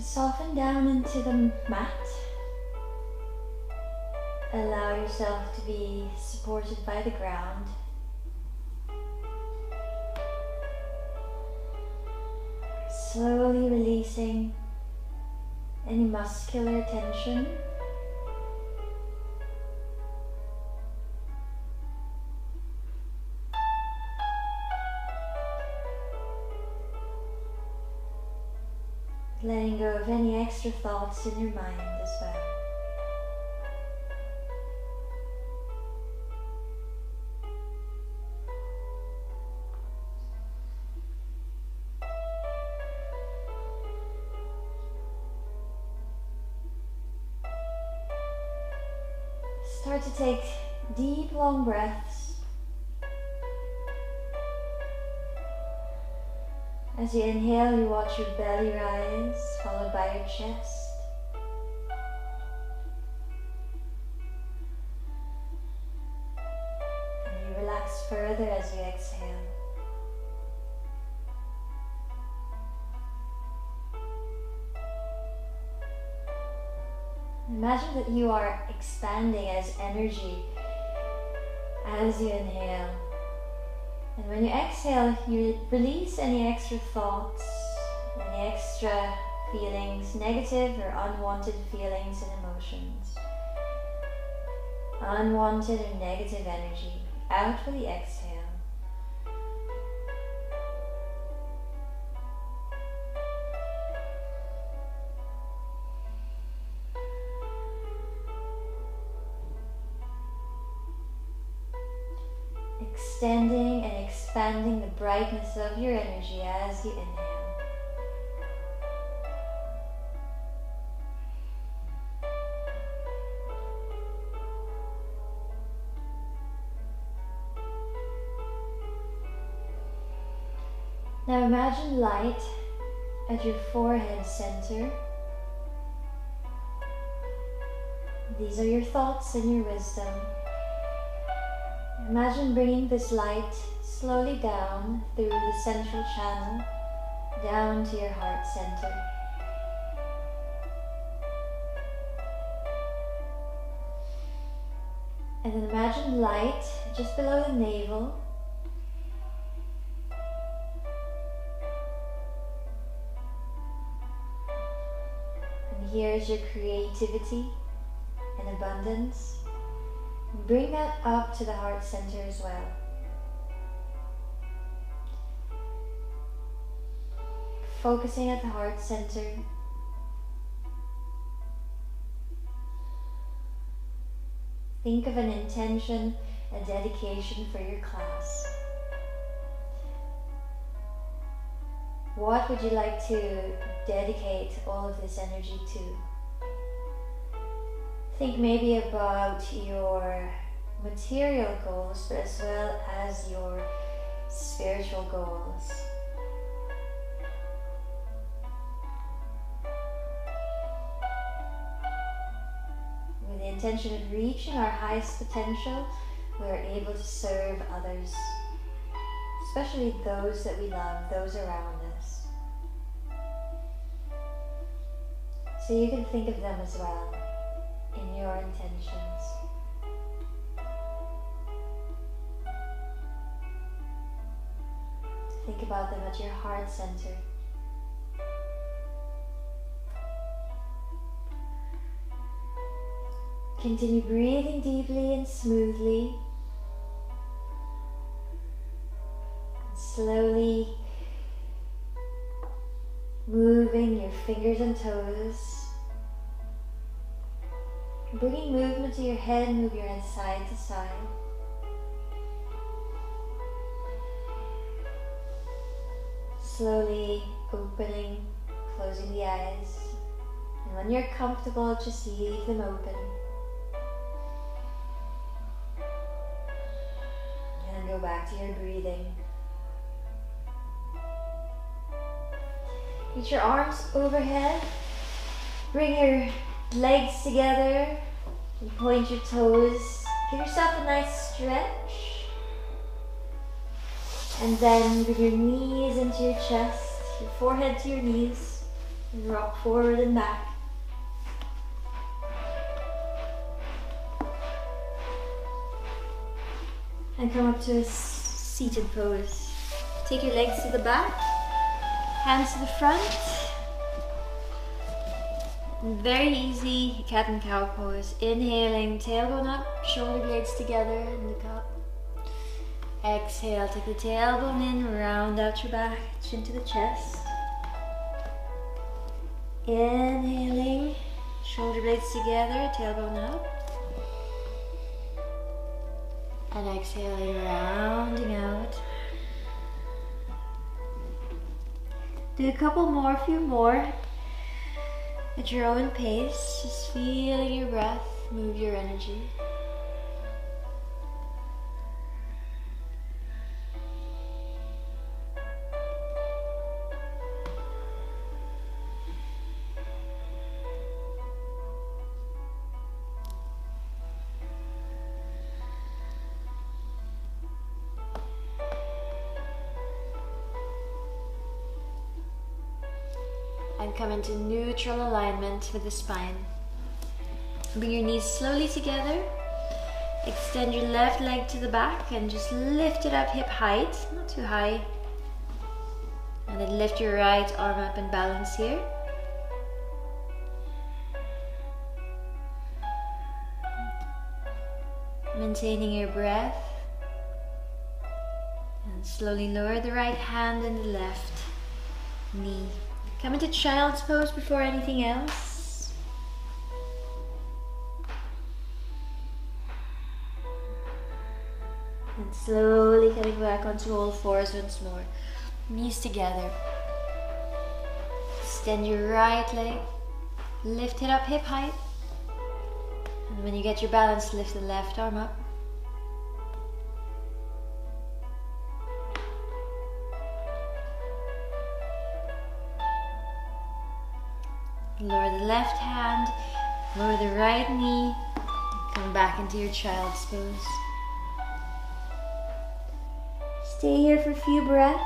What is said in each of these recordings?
Soften down into the mat. Allow yourself to be supported by the ground. Slowly releasing any muscular tension. Letting go of any extra thoughts in your mind as well. Start to take deep, long breaths. As you inhale, you watch your belly rise, followed by your chest. And you relax further as you exhale. Imagine that you are expanding as energy as you inhale. And when you exhale, you release any extra thoughts, any extra feelings, negative or unwanted feelings and emotions. Unwanted or negative energy out with the exhale. Extending and expanding the brightness of your energy as you inhale. Now imagine light at your forehead center. These are your thoughts and your wisdom. Imagine bringing this light slowly down through the central channel, down to your heart center. And then imagine light just below the navel. And here's your creativity and abundance. Bring that up to the heart center as well. Focusing at the heart center. Think of an intention, a dedication for your class. What would you like to dedicate all of this energy to? Think maybe about your material goals, but as well as your spiritual goals. With the intention of reaching our highest potential, we are able to serve others, especially those that we love, those around us. So you can think of them as well in your intentions. Think about them at your heart center. Continue breathing deeply and smoothly. And slowly moving your fingers and toes. Bringing movement to your head, move your head side to side. Slowly opening, closing the eyes. And when you're comfortable, just leave them open. And go back to your breathing. Reach your arms overhead. Bring your legs together and point your toes. Give yourself a nice stretch. And then bring your knees into your chest, your forehead to your knees. And rock forward and back. And come up to a seated pose. Take your legs to the back, hands to the front. And very easy cat and cow pose. Inhaling, tailbone up, shoulder blades together in the cup. Exhale, take the tailbone in, round out your back, chin to the chest. Inhaling, shoulder blades together, tailbone up. And exhaling, rounding out. Do a couple more, a few more. At your own pace, just feeling your breath, move your energy. And come into neutral alignment with the spine. Bring your knees slowly together. Extend your left leg to the back and just lift it up hip height, not too high. And then lift your right arm up and balance here. Maintaining your breath. And slowly lower the right hand and the left knee. Come into child's pose before anything else. And slowly coming back onto all fours once more. Knees together. Extend your right leg. Lift it up hip height. And when you get your balance, lift the left arm up. Lower the left hand, lower the right knee, come back into your child's pose. Stay here for a few breaths.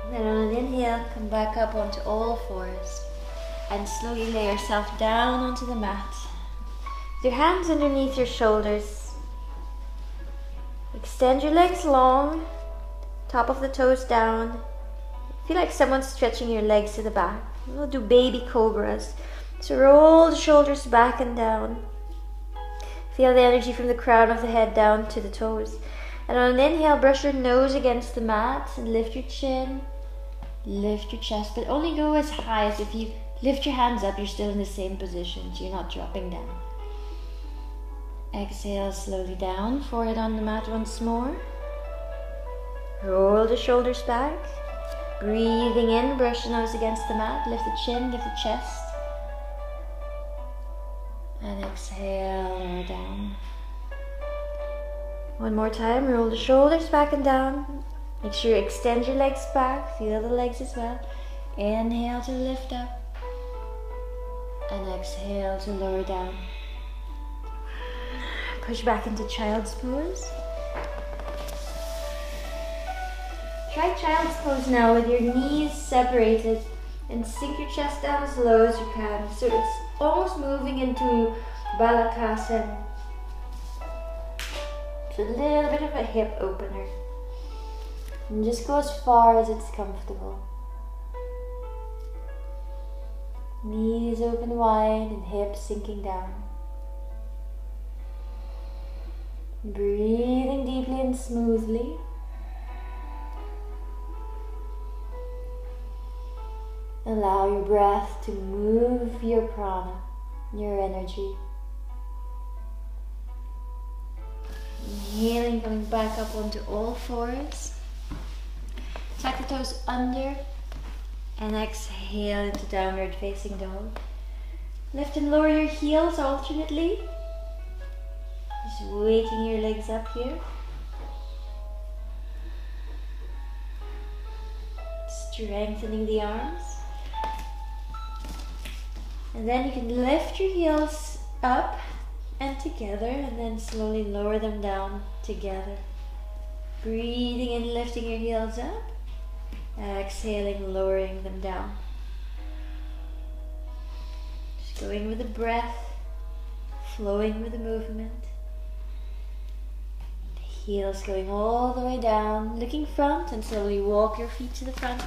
Then on an inhale, come back up onto all fours and slowly lay yourself down onto the mat. Your hands underneath your shoulders. Extend your legs long, top of the toes down. Feel like someone's stretching your legs to the back. We'll do baby cobras. So roll the shoulders back and down. Feel the energy from the crown of the head down to the toes. And on an inhale, brush your nose against the mat and lift your chin, lift your chest, but only go as high as if you lift your hands up, you're still in the same position, so you're not dropping down. Exhale slowly down, forehead on the mat once more. Roll the shoulders back. Breathing in, brush the nose against the mat, lift the chin, lift the chest. And exhale, lower down. One more time, roll the shoulders back and down. Make sure you extend your legs back, feel the legs as well. Inhale to lift up. And exhale to lower down. Push back into child's pose. Try child's pose now with your knees separated and sink your chest down as low as you can. So it's almost moving into Balakasana. It's a little bit of a hip opener. And just go as far as it's comfortable. Knees open wide and hips sinking down. Breathing deeply and smoothly. Allow your breath to move your prana, your energy. Inhaling, coming back up onto all fours. Tuck the toes under and exhale into downward facing dog. Lift and lower your heels alternately. Just waking your legs up here. Strengthening the arms. And then you can lift your heels up and together, and then slowly lower them down together. Breathing in, lifting your heels up. Exhaling, lowering them down. Just going with the breath, flowing with the movement. The heels going all the way down, looking front, and slowly walk your feet to the front.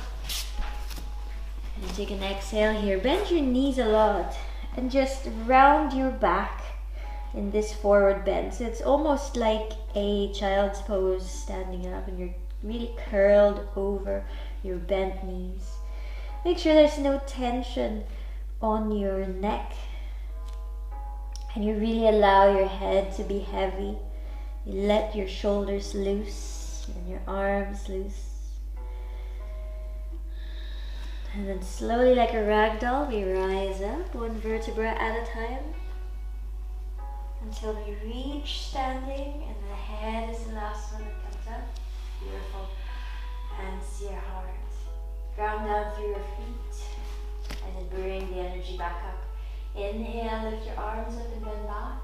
And take an exhale here. Bend your knees a lot and just round your back in this forward bend. So it's almost like a child's pose, standing up, and you're really curled over your bent knees. Make sure there's no tension on your neck, and you really allow your head to be heavy. You let your shoulders loose and your arms loose. And then slowly, like a rag doll, we rise up one vertebra at a time until we reach standing, and the head is the last one that comes up. Beautiful. Hands to your heart. Ground down through your feet, and then bring the energy back up. Inhale, lift your arms up and bend back.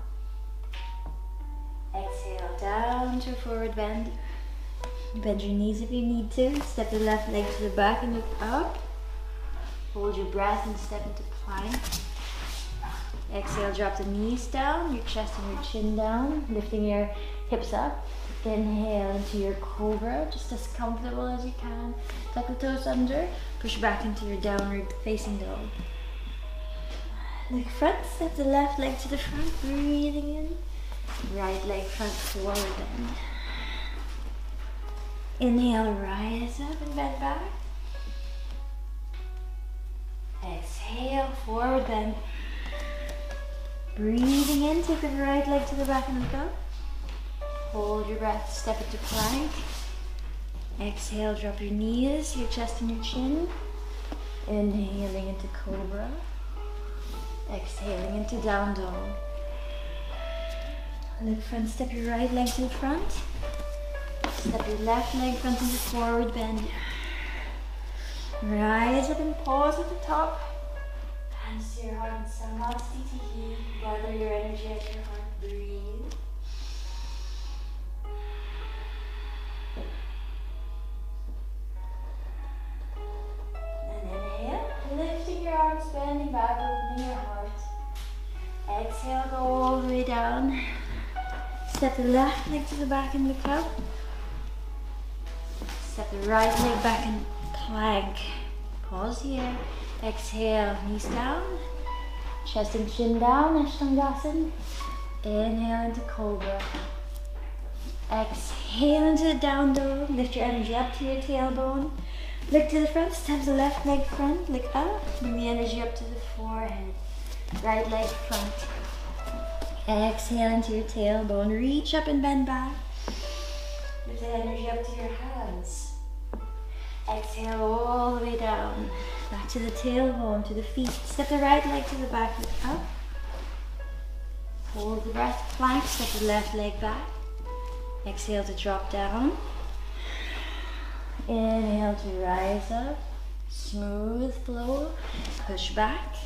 Exhale, down to a forward bend. Bend your knees if you need to. Step the left leg to the back and look up. Hold your breath and step into plank. Exhale, drop the knees down, your chest and your chin down, lifting your hips up. Inhale into your cobra, just as comfortable as you can. Tuck the toes under, push back into your downward facing dog. Look front, step the left leg to the front, breathing in. Right leg front forward bend. Inhale, rise up and bend back. Exhale, forward bend. Breathing in, take the right leg to the back and look up. Hold your breath, step into plank. Exhale, drop your knees, your chest and your chin. Inhaling into cobra. Exhaling into down dog. Look front, step your right leg to the front. Step your left leg front into forward bend. Rise up and pause at the top. Hands to your heart and Samasti Tihi. Gather your energy at your heart. Breathe. And inhale. Lifting your arms, bending back, opening your heart. Exhale, go all the way down. Step the left leg to the back and look up. Step the right leg back and plank. Pause here. Exhale, knees down. Chest and chin down, Ashtangasana. Inhale into cobra. Exhale into the down dog. Lift your energy up to your tailbone. Look to the front, step the left leg front, look up. Bring the energy up to the forehead. Right leg front. Exhale into your tailbone. Reach up and bend back. Lift the energy up to your hands. Exhale all the way down. Back to the tailbone, to the feet. Step the right leg to the back, look up. Hold the breath, plank, step the left leg back. Exhale to drop down. Inhale to rise up. Smooth flow. Push back.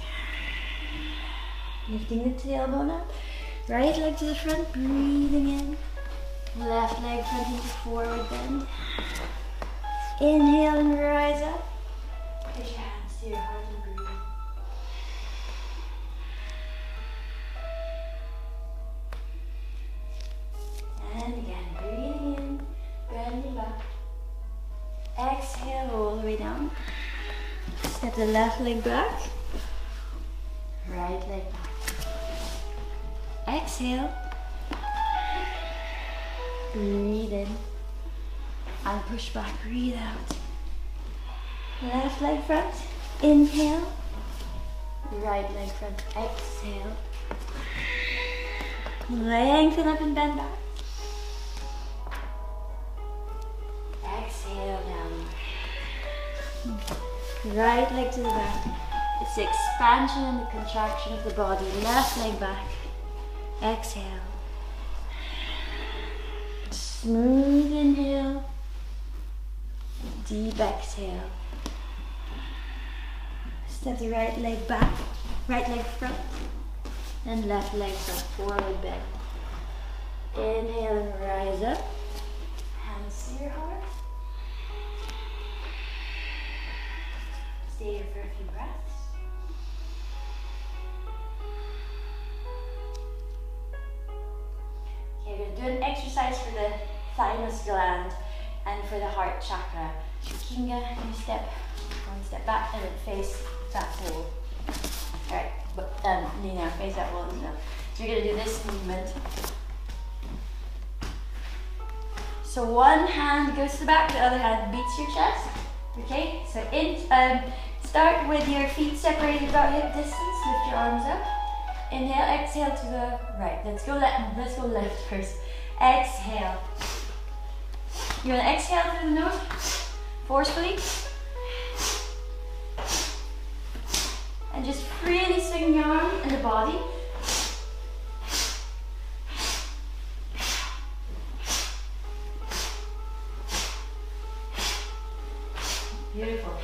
Lifting the tailbone up. Right leg to the front, breathing in. Left leg front into forward bend. Inhale and rise up. Push your hands to your heart and breathe. And again, breathing in, bending back. Exhale all the way down. Step the left leg back. Right leg back. Exhale. Breathe in. And push back, breathe out. Left leg front, inhale. Right leg front, exhale. Lengthen up and bend back. Exhale down. Right leg to the back. It's the expansion and the contraction of the body. Left leg back. Exhale. Smooth inhale. Deep exhale. Step the right leg back. Right leg front and left leg front, forward bend. Inhale and rise up. Hands to your heart. Stay here for a few breaths. Okay, we're going to do an exercise for the thymus gland and for the heart chakra. Kinga, you step one step back and then face that wall. Alright, but lean out, face that wall as well. So you're going to do this movement. So one hand goes to the back, the other hand beats your chest. Okay, so start with your feet separated about hip distance. Lift your arms up. Inhale, exhale to the right. Let's go left first. Exhale. You're going to exhale through the nose, forcefully. And just freely swing your arm and the body. Beautiful.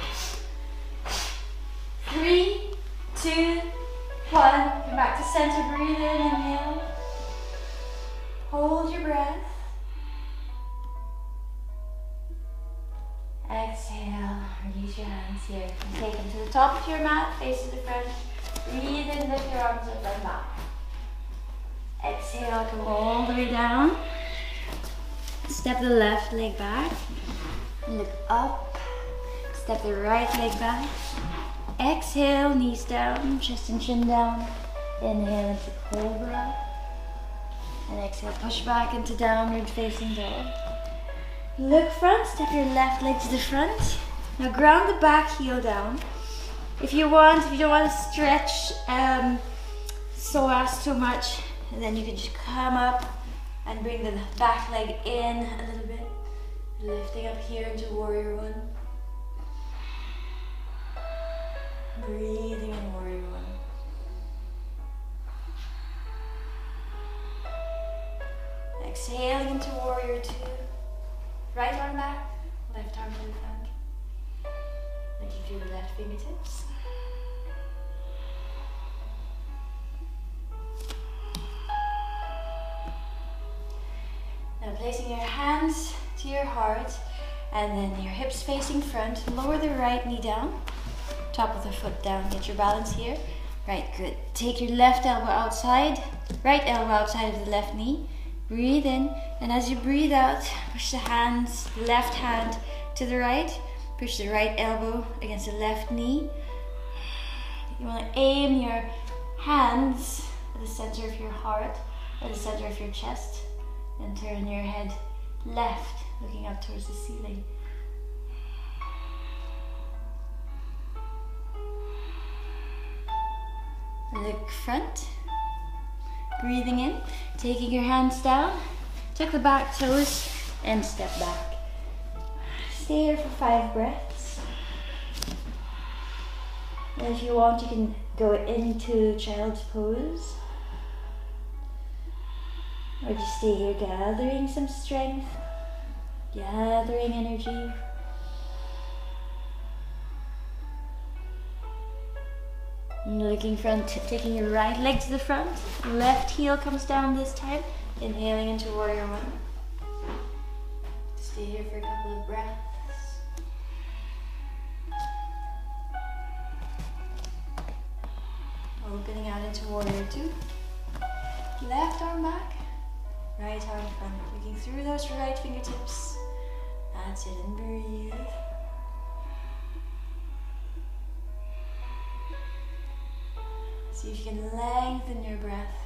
3, 2, 1. Come back to center. Breathe in. Inhale. Hold your breath. Exhale. Release your hands here. And take them to the top of your mat. Face to the front. Breathe in. Lift your arms up and back. Exhale. Come all the way down. Step the left leg back. Look up. Step the right leg back. Exhale, knees down, chest and chin down. Inhale into cobra. And exhale, push back into downward facing dog. Look front, step your left leg to the front. Now ground the back heel down. If you don't want to stretch psoas too much, and then you can just come up and bring the back leg in a little bit. Lifting up here into warrior one. Breathing in warrior one. Exhaling into warrior two. Right arm back, left arm to the front. Looking through the left fingertips. Now placing your hands to your heart and then your hips facing front. Lower the right knee down. Top of the foot down, get your balance here. Right, good. Take your left elbow outside, right elbow outside of the left knee. Breathe in, and as you breathe out, push the left hand to the right. Push the right elbow against the left knee. You want to aim your hands at the center of your heart, or the center of your chest, and turn your head left, looking up towards the ceiling. Look front, breathing in, taking your hands down, tuck the back toes and step back. Stay here for 5 breaths. And if you want, you can go into child's pose. Or just stay here gathering some strength, gathering energy. Looking front, taking your right leg to the front. Left heel comes down this time. Inhaling into warrior one. Stay here for a couple of breaths. Opening out into warrior two. Left arm back, right arm front. Looking through those right fingertips. That's it, and breathe. See if you can lengthen your breath.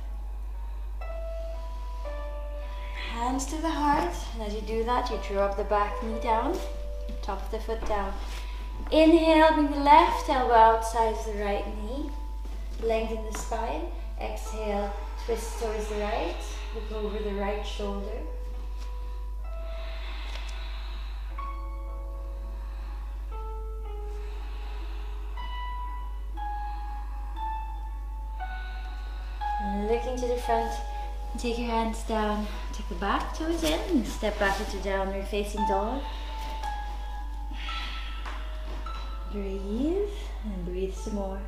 Hands to the heart, and as you do that, you draw up the back knee down, top of the foot down. Inhale, bring the left elbow outside of the right knee. Lengthen the spine. Exhale, twist towards the right. Look over the right shoulder. Looking to the front, take your hands down, take the back toes in, and step back into downward facing dog. Breathe, and breathe some more.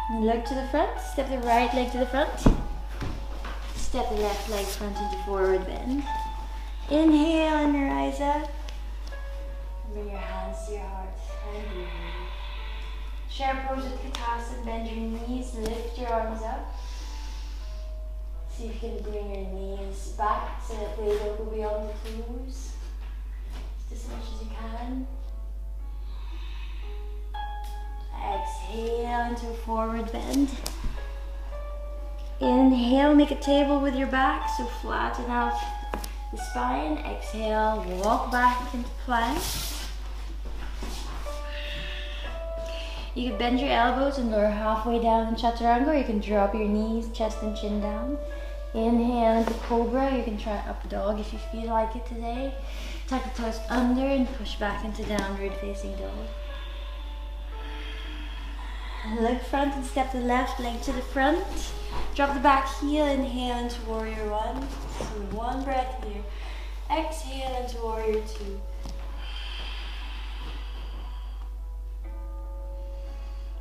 And look to the front, step the right leg to the front. Step the left leg front into forward bend. Inhale and rise up. Bring your hands to your heart and breathe. Share pose with Katasana, bend your knees, lift your arms up. See if you can bring your knees back so that they don't go beyond the toes. Just as much as you can. Exhale into a forward bend. Inhale, make a table with your back, so flatten out the spine. Exhale, walk back into plank. You can bend your elbows and lower halfway down in Chaturanga, or you can drop your knees, chest and chin down. Inhale into Cobra. You can try Up Dog if you feel like it today. Tuck the toes under and push back into Downward Facing Dog. Look front and step the left leg to the front. Drop the back heel, inhale into Warrior One. So one breath here. Exhale into Warrior Two.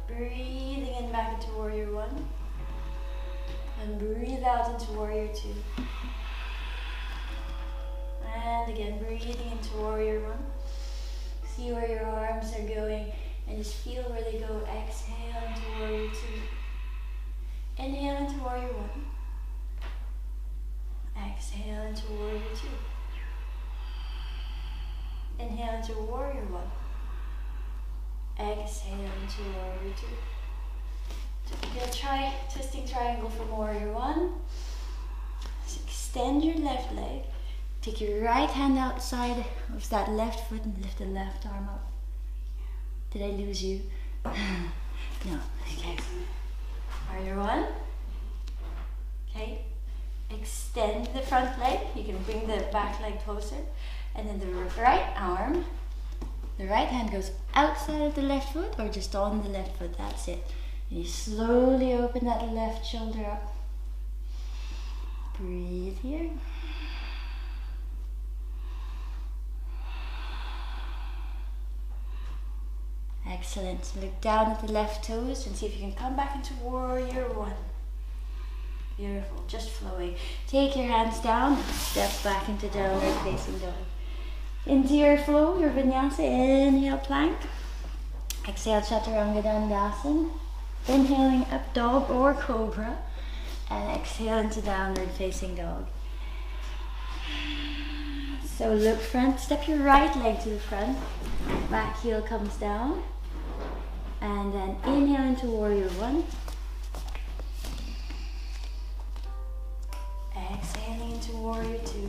Breathing in back into Warrior One. And breathe out into Warrior Two. And again, breathing into Warrior One. See where your arms are going and just feel where they go. Exhale into Warrior Two. Inhale into Warrior One. Exhale into Warrior Two. Inhale into Warrior One. Exhale into Warrior Two. So you're going to try twisting triangle from Warrior One. So extend your left leg. Take your right hand outside of that left foot and lift the left arm up. Did I lose you? No. Okay. Warrior One. Okay. Extend the front leg. You can bring the back leg closer. And then the right arm, the right hand goes outside of the left foot or just on the left foot. That's it. And you slowly open that left shoulder up. Breathe here. Excellent. Look down at the left toes and see if you can come back into Warrior One. Beautiful, just flowing. Take your hands down and step back into Downward Facing Dog. Into your flow, your vinyasa, inhale plank. Exhale Chaturanga Dandasana. Inhaling Up Dog or Cobra. And exhale into Downward Facing Dog. So look front, step your right leg to the front. Back heel comes down. And then inhale into Warrior One. Exhaling into Warrior Two.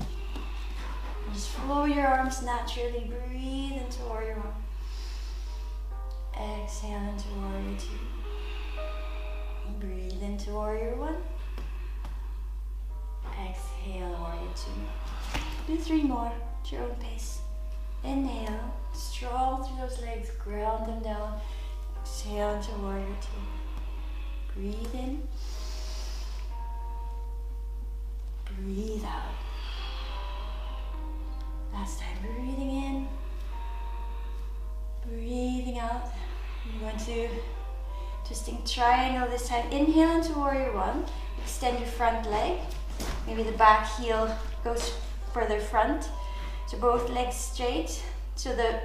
And just flow your arms naturally. Breathe into Warrior One. Exhale into Warrior Two. Breathe into Warrior One. Exhale, Warrior Two. Do 3 more at your own pace. Inhale, strong through those legs, ground them down. Exhale into Warrior Two. Breathe in. Breathe out. Last time, breathing in. Breathing out. You're going to twisting triangle this time. Inhale into Warrior One. Extend your front leg. Maybe the back heel goes further front. So both legs straight. So the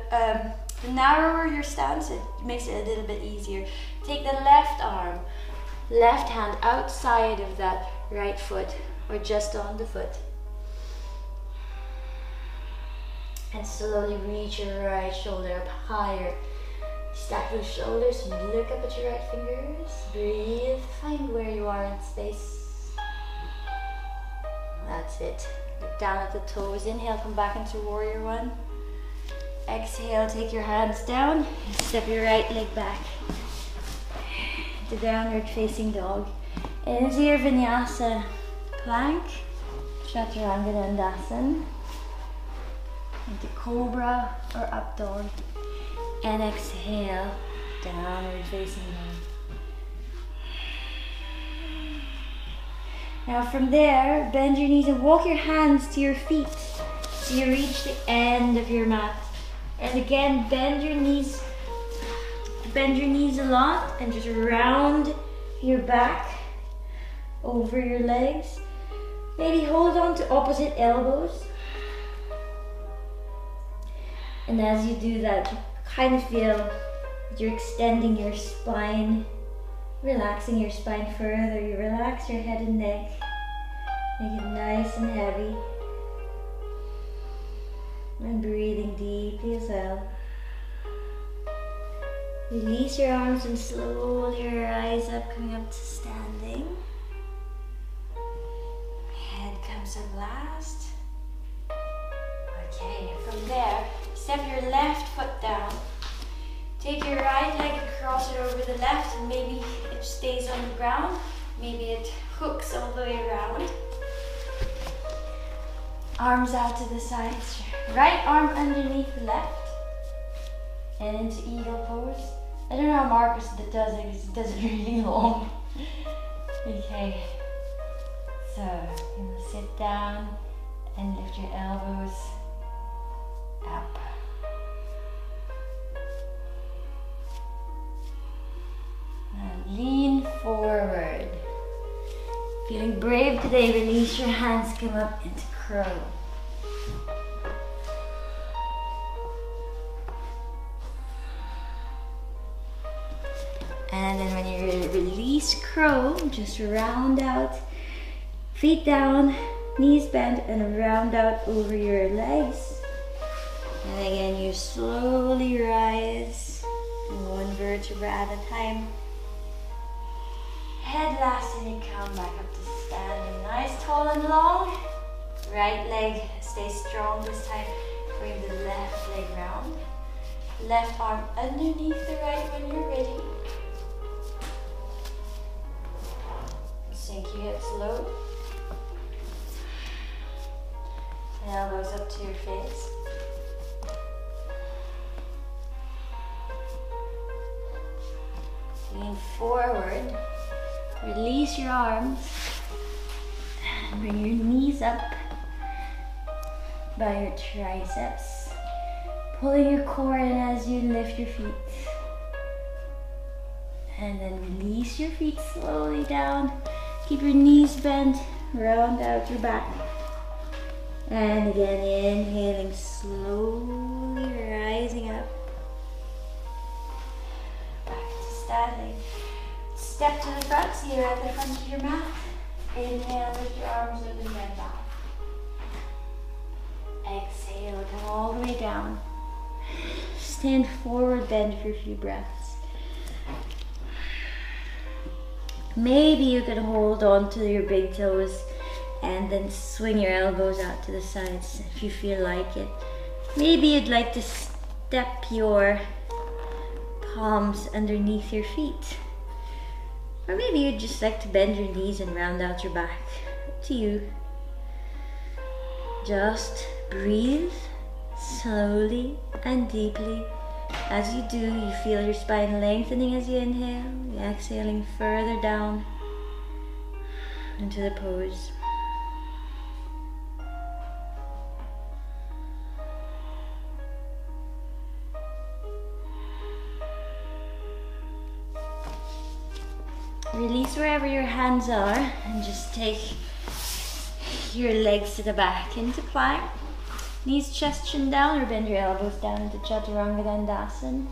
narrower your stance, it makes it a little bit easier. Take the left arm, left hand outside of that right foot or just on the foot. And slowly reach your right shoulder up higher. Stack those shoulders and look up at your right fingers. Breathe, find where you are in space. That's it. Look down at the toes. Inhale, come back into Warrior One. Exhale, take your hands down. Step your right leg back to Downward Facing Dog. Into your Vinyasa plank. Chaturanga Dandasana. Into Cobra or Up Dog. And exhale, Downward Facing Dog. Now from there, bend your knees and walk your hands to your feet so you reach the end of your mat. And again, bend your knees a lot and just round your back over your legs. Maybe hold on to opposite elbows. And as you do that, you kind of feel that you're extending your spine, relaxing your spine further. You relax your head and neck, make it nice and heavy. And breathing deeply as well. Release your arms and slowly rise up, coming up to standing. Head comes up last. Okay, from there, step your left foot down. Take your right leg and cross it over the left, and maybe it stays on the ground. Maybe it hooks all the way around. Arms out to the sides. Right arm underneath the left. And into eagle pose. I don't know how Marcus does it because he does it really long. Okay. So, you will sit down and lift your elbows up. Now lean forward. Feeling brave today, release your hands, come up into crow. And then when you release crow, just round out, feet down, knees bent, and round out over your legs. And again, you slowly rise, one vertebra at a time. Head last, and you come back up to standing. Nice, tall and long. Right leg, stay strong this time. Bring the left leg round. Left arm underneath the right when you're ready. Sink your hips low. Elbows up to your face. Lean forward. Release your arms. And bring your knees up by your triceps. Pulling your core in as you lift your feet. And then release your feet slowly down. Keep your knees bent, round out your back. And again, inhaling, slowly rising up. Back to standing. Step to the front, so you're at the front of your mat. Inhale, lift your arms up and bend back. Exhale, come all the way down. Stand forward, bend for a few breaths. Maybe you can hold on to your big toes and then swing your elbows out to the sides if you feel like it. Maybe you'd like to step your palms underneath your feet. Or maybe you'd just like to bend your knees and round out your back. Up to you. Just breathe slowly and deeply. As you do, you feel your spine lengthening as you inhale. You're exhaling further down into the pose. Release wherever your hands are and just take your legs to the back into plank. Knees, chest, chin down, or bend your elbows down into Chaturanga Dandasana.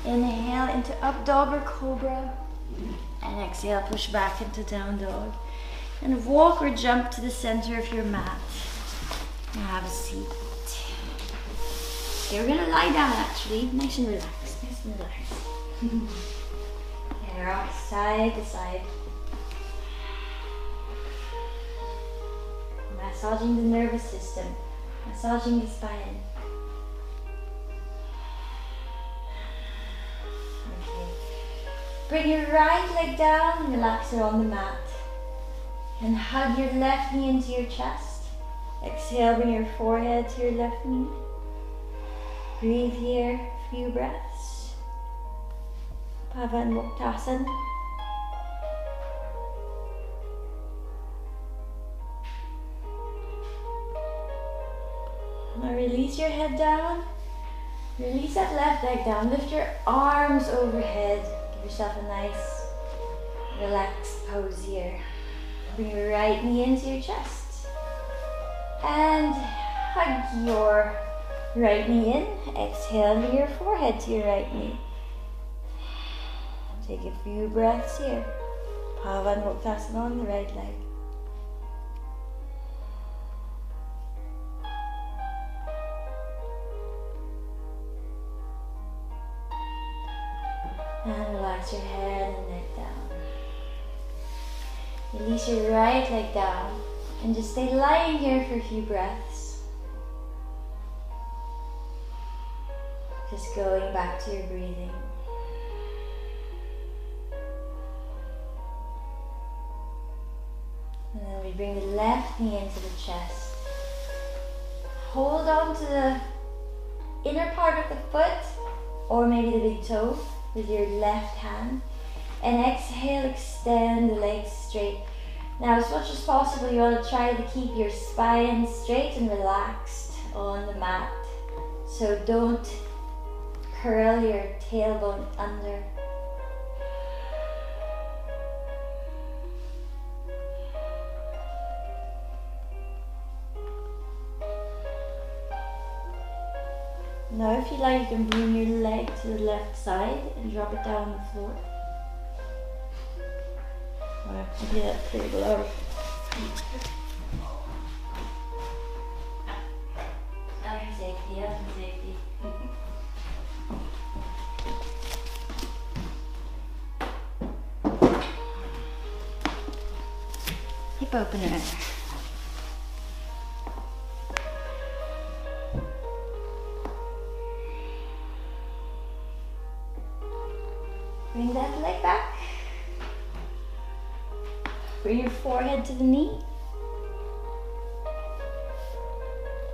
Inhale into up dog or cobra. And exhale, push back into down dog. And walk or jump to the center of your mat. Now have a seat. Okay, we're gonna lie down actually, nice and relaxed, nice and relaxed. Okay, rock side to side. Massaging the nervous system. Massaging the spine. Okay. Bring your right leg down and relax it on the mat. And hug your left knee into your chest. Exhale, bring your forehead to your left knee. Breathe here, a few breaths. Pavanmuktasana. Now release your head down. Release that left leg down. Lift your arms overhead. Give yourself a nice relaxed pose here. Bring your right knee into your chest and hug your right knee in. Exhale, bring your forehead to your right knee. Take a few breaths here. Pavanmuktasana on the right leg. And relax your head and neck down. Release your right leg down and just stay lying here for a few breaths. Just going back to your breathing. And then we bring the left knee into the chest. Hold on to the inner part of the foot or maybe the big toe with your left hand. And exhale, extend the legs straight. Now as much as possible you want to try to keep your spine straight and relaxed on the mat. So don't curl your tailbone under. Now if you like, you can bring your leg to the left side and drop it down on the floor. Or maybe that table over. Safety. Hip opener. Bring that leg back. Bring your forehead to the knee.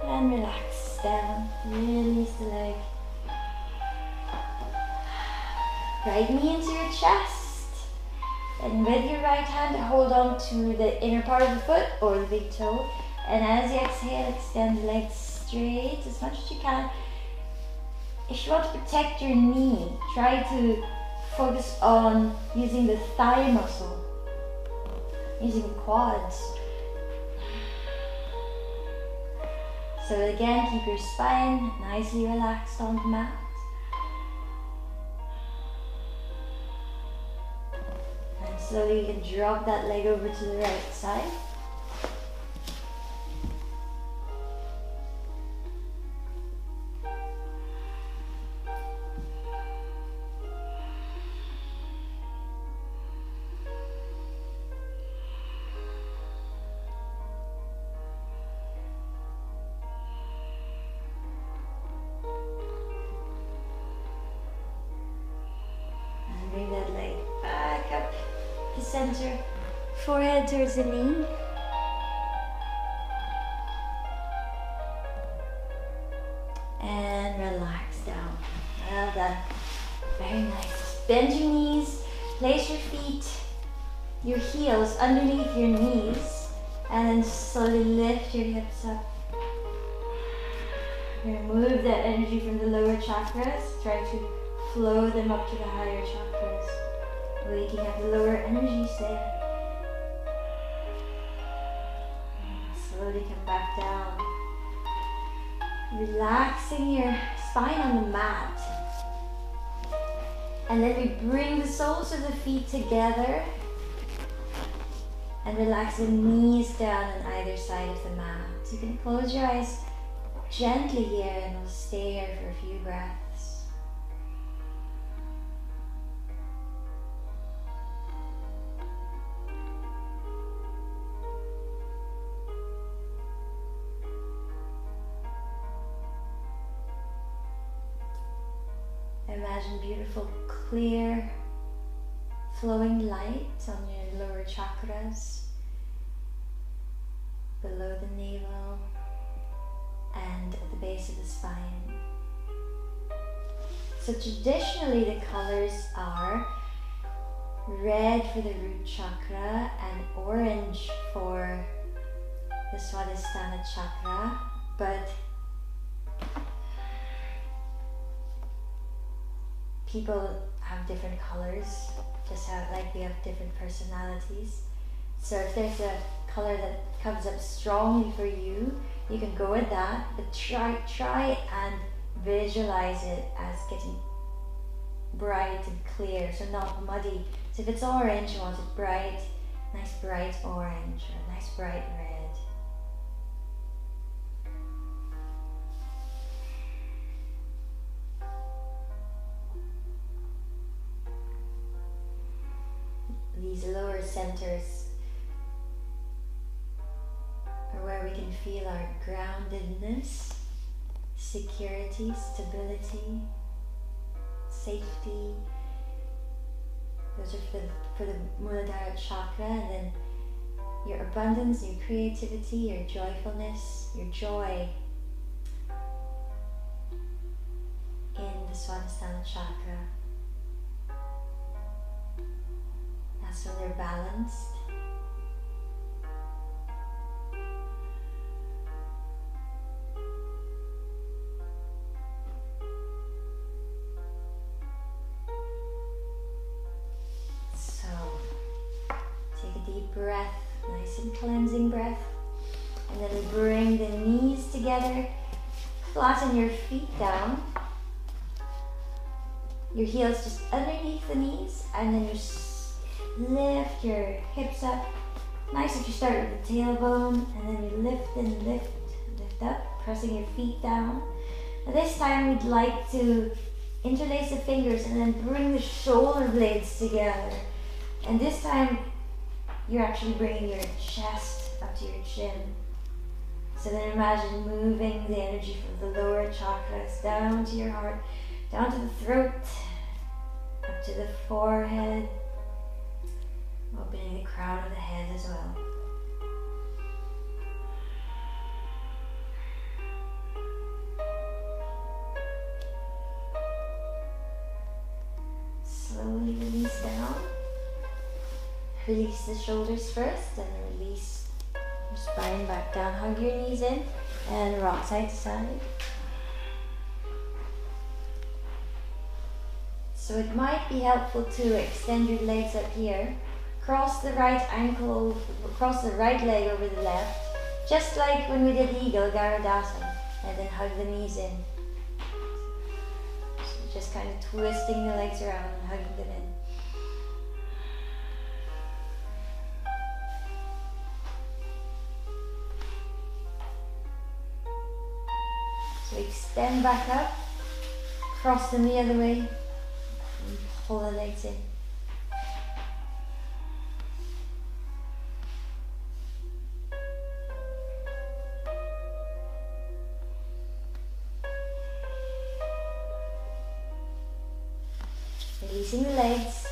And relax down. Release the leg. Right knee into your chest. And with your right hand, hold on to the inner part of the foot or the big toe. And as you exhale, extend the legs straight as much as you can. If you want to protect your knee, try to focus on using the thigh muscle, using the quads. So again, keep your spine nicely relaxed on the mat. And slowly you can drop that leg over to the right side. Center, forehead towards the knee. And relax down. Well done. Very nice. Bend your knees, place your feet, your heels underneath your knees, and then slowly lift your hips up. Remove that energy from the lower chakras. Try to flow them up to the higher chakras. Waking up the lower energies there. Slowly come back down. Relaxing your spine on the mat. And then we bring the soles of the feet together. And relax the knees down on either side of the mat. You can close your eyes gently here and we'll stay here for a few breaths. Imagine beautiful, clear, flowing light on your lower chakras, below the navel, and at the base of the spine. So traditionally the colors are red for the root chakra and orange for the Swadhisthana chakra, but people have different colors just how like we have different personalities. So if there's a color that comes up strongly for you, you can go with that, but try and visualize it as getting bright and clear, so not muddy. So if it's orange, you want it bright, nice bright orange, or nice bright red. These lower centers are where we can feel our groundedness, security, stability, safety. Those are for the Muladhara chakra, and then your abundance, your creativity, your joyfulness, your joy in the Swadhisthana chakra. That's when they're balanced. So, take a deep breath, nice and cleansing breath, and then bring the knees together, flatten your feet down, your heels just underneath the knees, and then you lift your hips up. Nice if you start with the tailbone, and then you lift and lift up, pressing your feet down. Now this time we'd like to interlace the fingers and then bring the shoulder blades together. And this time you're actually bringing your chest up to your chin. So then imagine moving the energy from the lower chakras down to your heart, down to the throat, up to the forehead, opening the crown of the head as well. Slowly release down. Release the shoulders first, and release your spine back down. Hug your knees in and rock side to side. So it might be helpful to extend your legs up here. Cross the right ankle, cross the right leg over the left, just like when we did Eagle, Garudasana, and then hug the knees in. So just kind of twisting the legs around and hugging them in. So extend back up, cross them the other way, and pull the legs in. Releasing the legs,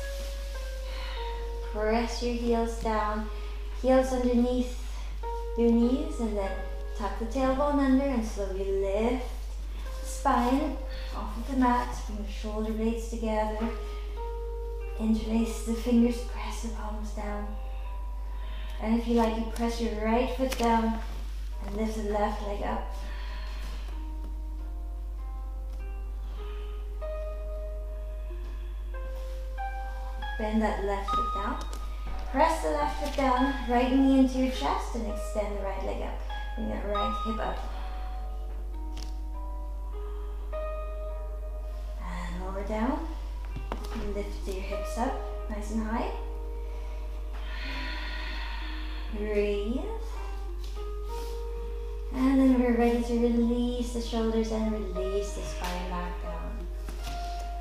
press your heels down, heels underneath your knees, and then tuck the tailbone under and slowly lift the spine off of the mat, bring the shoulder blades together, interlace the fingers, press the palms down. And if you like, you press your right foot down and lift the left leg up. Bend that left foot down. Press the left foot down, right knee into your chest, and extend the right leg up. Bring that right hip up. And lower down. Lift your hips up, nice and high. Breathe. And then we're ready to release the shoulders and release the spine back down.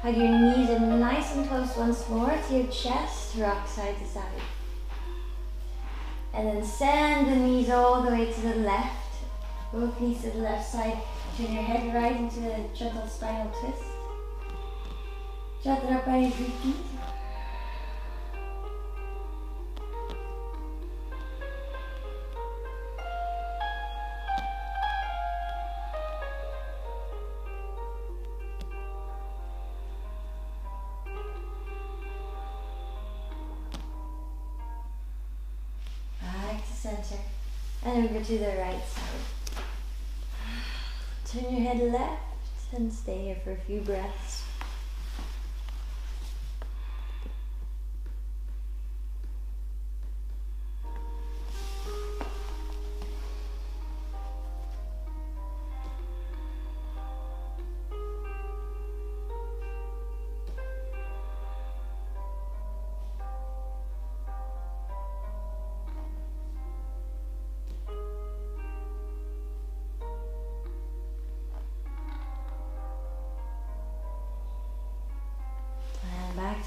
Hug your knees in nice and close once more to your chest, rock side to side. And then send the knees all the way to the left, both knees to the left side. Turn your head right into a gentle spinal twist. Chaturapani, repeat. Center and over to the right side. Turn your head left and stay here for a few breaths.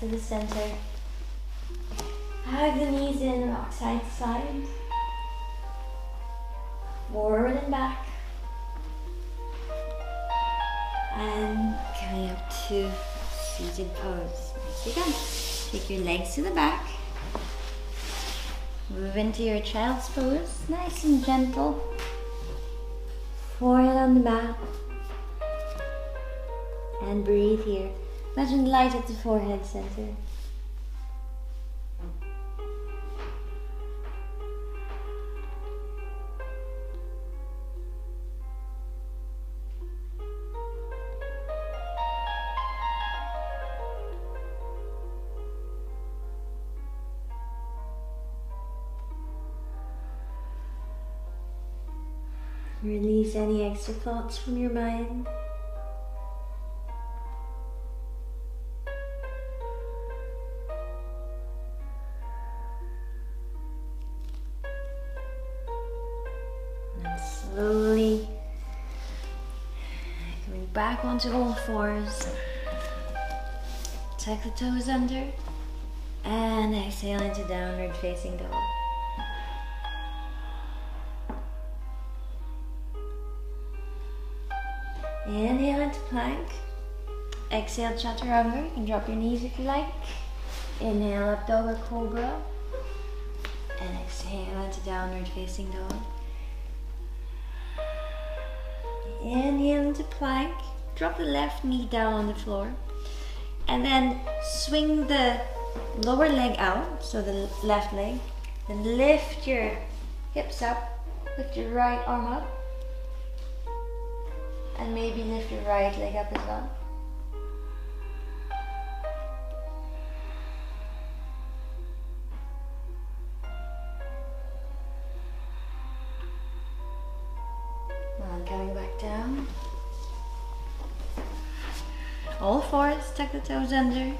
to the center. Hug the knees in, rock side to side. Forward and back. And coming up to seated pose. Nice again. Take your legs to the back. Move into your child's pose. Nice and gentle. Forehead on the mat. And breathe here. Imagine light at the forehead center. Release any extra thoughts from your mind. And slowly coming back onto all fours. Tuck the toes under and exhale into downward facing dog. Inhale into plank. Exhale, chaturanga. You can drop your knees if you like. Inhale up, dog or cobra. And exhale into downward facing dog. Inhale into plank. Drop the left knee down on the floor. And then swing the lower leg out, so the left leg. Then lift your hips up. Lift your right arm up. And maybe lift your right leg up as well. And coming back down. All fours, tuck the toes under.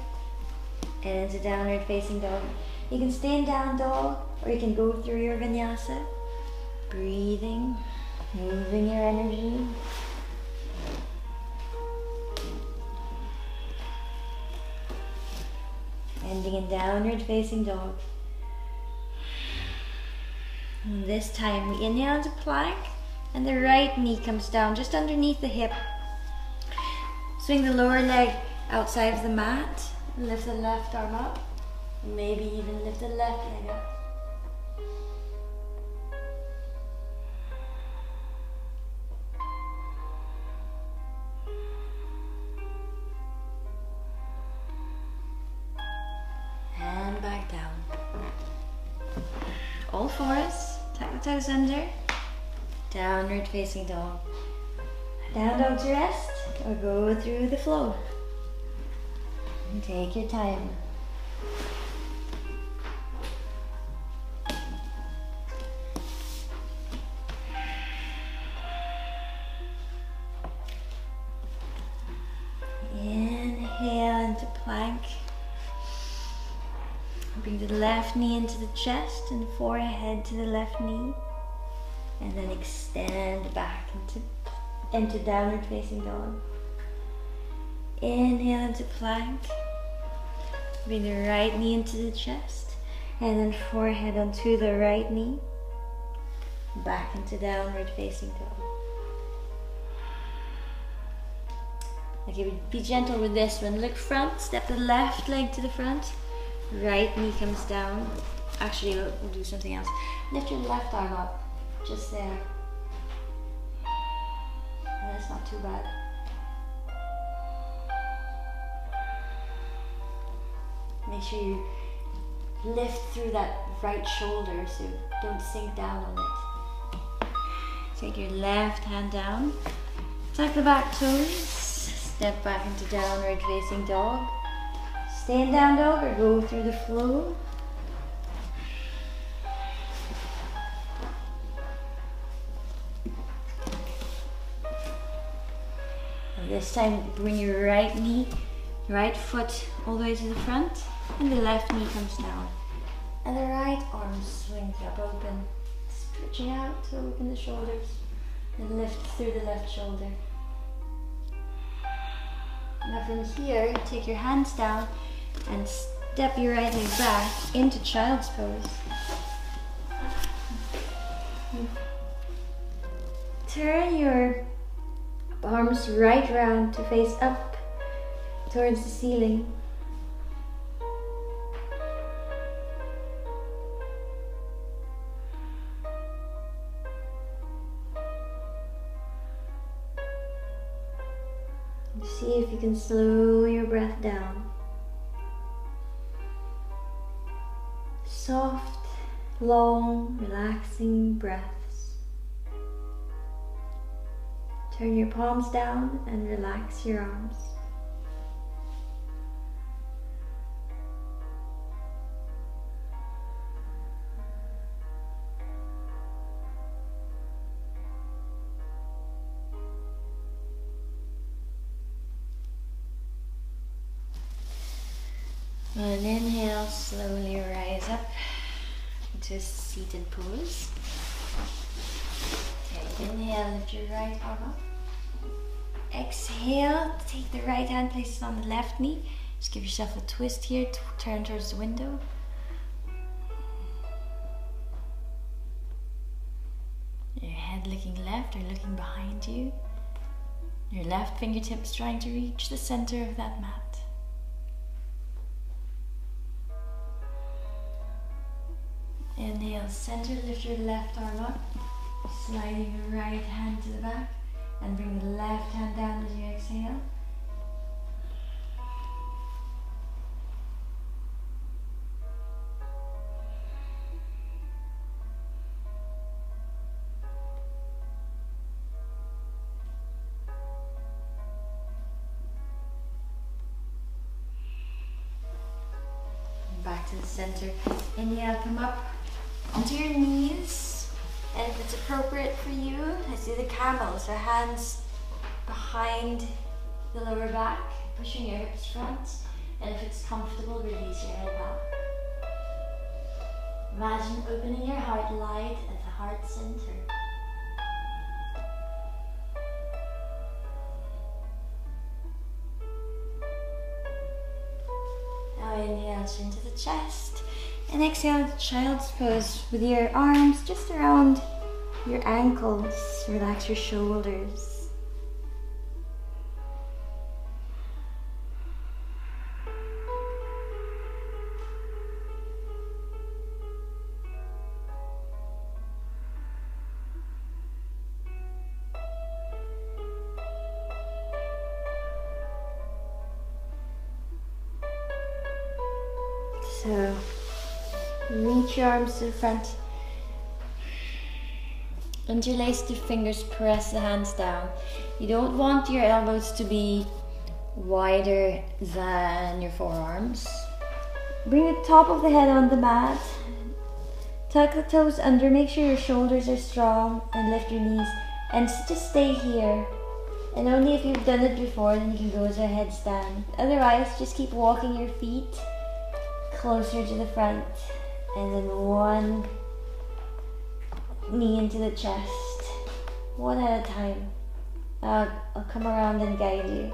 And into downward facing dog. You can stay in down dog, or you can go through your vinyasa. Breathing, moving your energy. Ending in downward facing dog. And this time we inhale into plank and the right knee comes down just underneath the hip. Swing the lower leg outside of the mat. Lift the left arm up. Maybe even lift the left leg up. All fours, tuck the toes under, downward facing dog. Down dog to rest, or go through the flow. And take your time. Inhale into plank. Bring the left knee into the chest and forehead to the left knee. And then extend back into downward facing dog. Inhale into plank. Bring the right knee into the chest. And then forehead onto the right knee. Back into downward facing dog. Okay, be gentle with this one. Look front, step the left leg to the front. Right knee comes down. Actually, we'll do something else. Lift your left arm up, just there. And that's not too bad. Make sure you lift through that right shoulder so don't sink down on it. Take your left hand down. Tuck the back toes. Step back into downward facing dog. Stay in down dog or go through the flow. And this time bring your right knee, right foot all the way to the front, and the left knee comes down. And the right arm swings up open, stretching out to open the shoulders, and lift through the left shoulder. Now from here, take your hands down and step your right leg back into child's pose. Turn your arms right round to face up towards the ceiling. See if you can slow your breath down. Soft, long, relaxing breaths. Turn your palms down and relax your arms. And inhale, slowly rise up into a seated pose. Okay, inhale, lift your right arm up. Exhale, take the right hand, place it on the left knee. Just give yourself a twist here, turn towards the window. Your head looking left or looking behind you. Your left fingertips trying to reach the center of that mat. Inhale, center, lift your left arm up, sliding the right hand to the back, and bring the left hand down as you exhale. Back to the center. Inhale, come up onto your knees, and if it's appropriate for you, let's do the camel. So hands behind the lower back, pushing your hips front, and if it's comfortable, release your head back. Imagine opening your heart light at the heart center. Now inhale, chin to the chest. And exhale, child's pose with your arms just around your ankles. Relax your shoulders. So, reach your arms to the front. Interlace the fingers, press the hands down. You don't want your elbows to be wider than your forearms. Bring the top of the head on the mat. Tuck the toes under, make sure your shoulders are strong, and lift your knees. And just stay here. And only if you've done it before, then you can go to a headstand. Otherwise, just keep walking your feet closer to the front. And then one knee into the chest, one at a time. I'll come around and guide you.